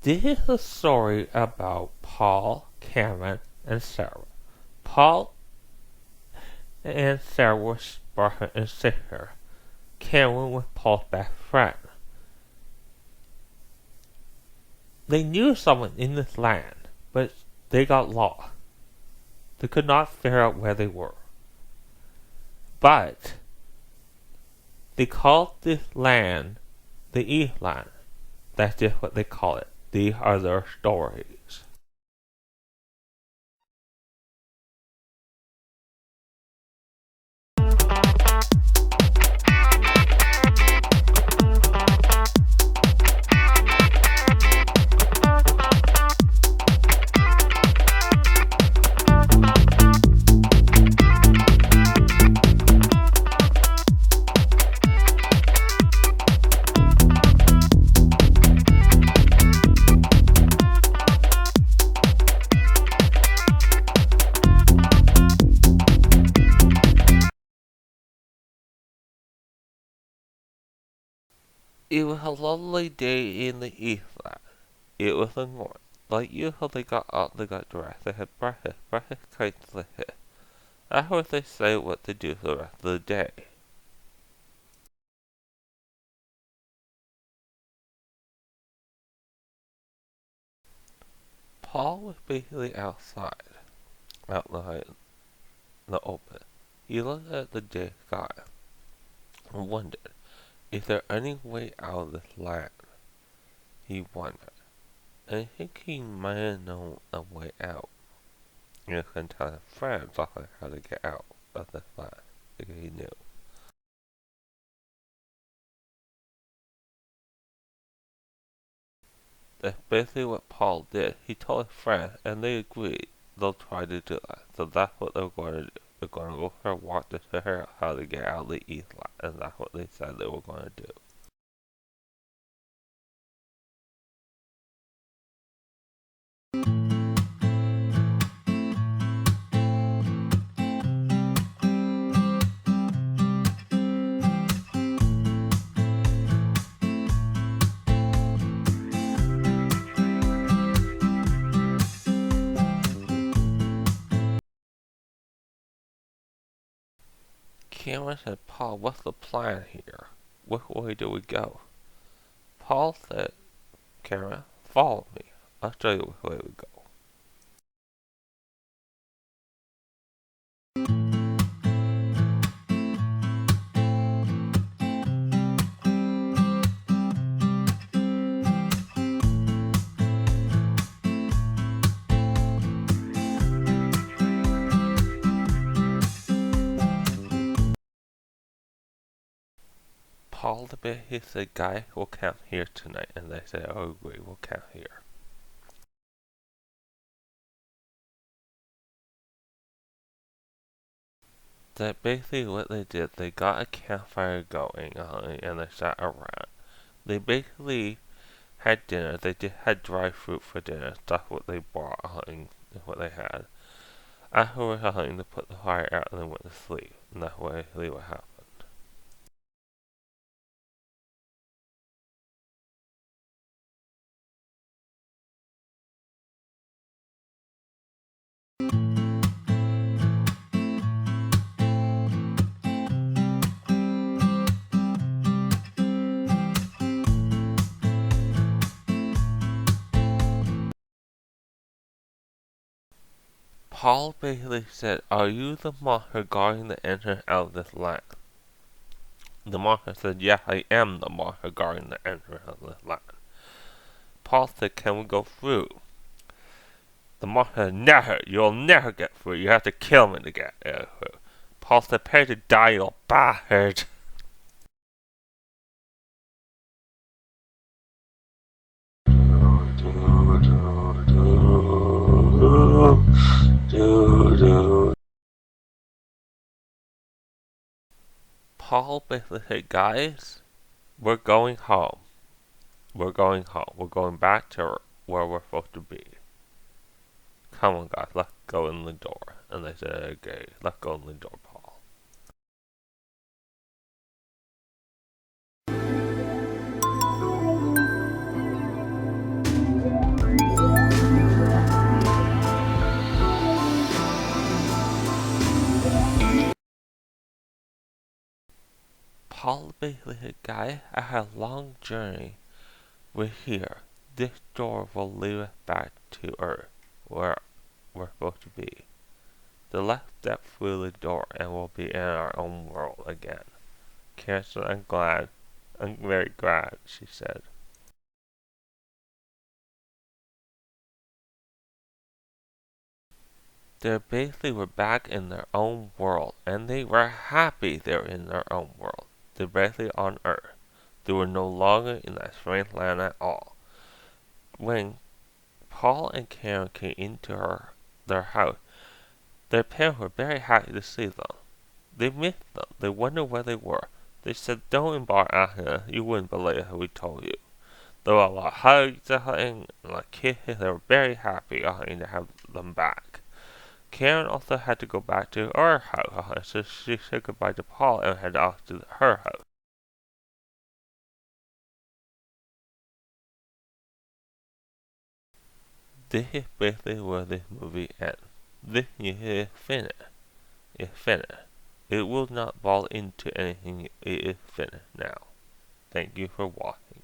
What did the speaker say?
This is a story about Paul, Cameron, and Sarah. Paul and Sarah were brother and sister. Cameron was Paul's best friend. They knew someone in this land, but they got lost. They could not figure out where they were. But they called this land the East Land. That's just what they call it. These are their stories. It was a lovely day in the East Land. It was the north. Like usual, they got up, they got dressed, they had breakfast came to the hit. Afterwards, they say what to do for the rest of the day. Paul was basically outside in the open. He looked at the day sky and wondered, is there any way out of this land? He wondered. And I think he might have known a way out. He was going to tell his friends how to get out of this land, because he knew. That's basically what Paul did. He told his friends, and they agreed they'll try to do that. So that's what they're going to do. They're going to go for a walk to figure out how to get out of the East Land, and that's what they said they were going to do. Cameron said, Paul, what's the plan here? Which way do we go? Paul said, Cameron, follow me. I'll show you which way we go. Paul the bit, he said, guy, we'll camp here tonight. And they said, oh, agree, we'll camp here. That basically what they did, they got a campfire going, and they sat around. They basically had dinner. They had dry fruit for dinner. That's what they brought, what they had. Afterwards, they put the fire out and they went to sleep. And that's what happened. Paul basically said, are you the monster guarding the entrance out of this land? The monster said, yes, I am the monster guarding the entrance of this land. Paul said, can we go through? The monster said, never, you'll never get through. You have to kill me to get through. Paul said, prepare to die, you bastard. Paul basically said, guys, we're going home. We're going home. We're going back to where we're supposed to be. Come on, guys, let's go in the door. And they said, okay, let's go in the door, Paul. basically said, guys, I had a long journey. We're here. This door will lead us back to Earth, where we're supposed to be. The last step through the door and we'll be in our own world again. Karen said, I'm glad. I'm very glad, she said. They basically were back in their own world, and they were happy they were in their own world. They were basically on Earth. They were no longer in that strange land at all. When Paul and Karen came into their house, their parents were very happy to see them. They missed them. They wondered where they were. They said, don't embark after us. You wouldn't believe what we told you. There were a lot of hugs and a lot of kisses. They were very happy to have them back. Karen also had to go back to her house, so she said goodbye to Paul and headed off to her house. This is basically where this movie ends. This is finished. It's finished. It will not fall into anything. It is finished now. Thank you for watching.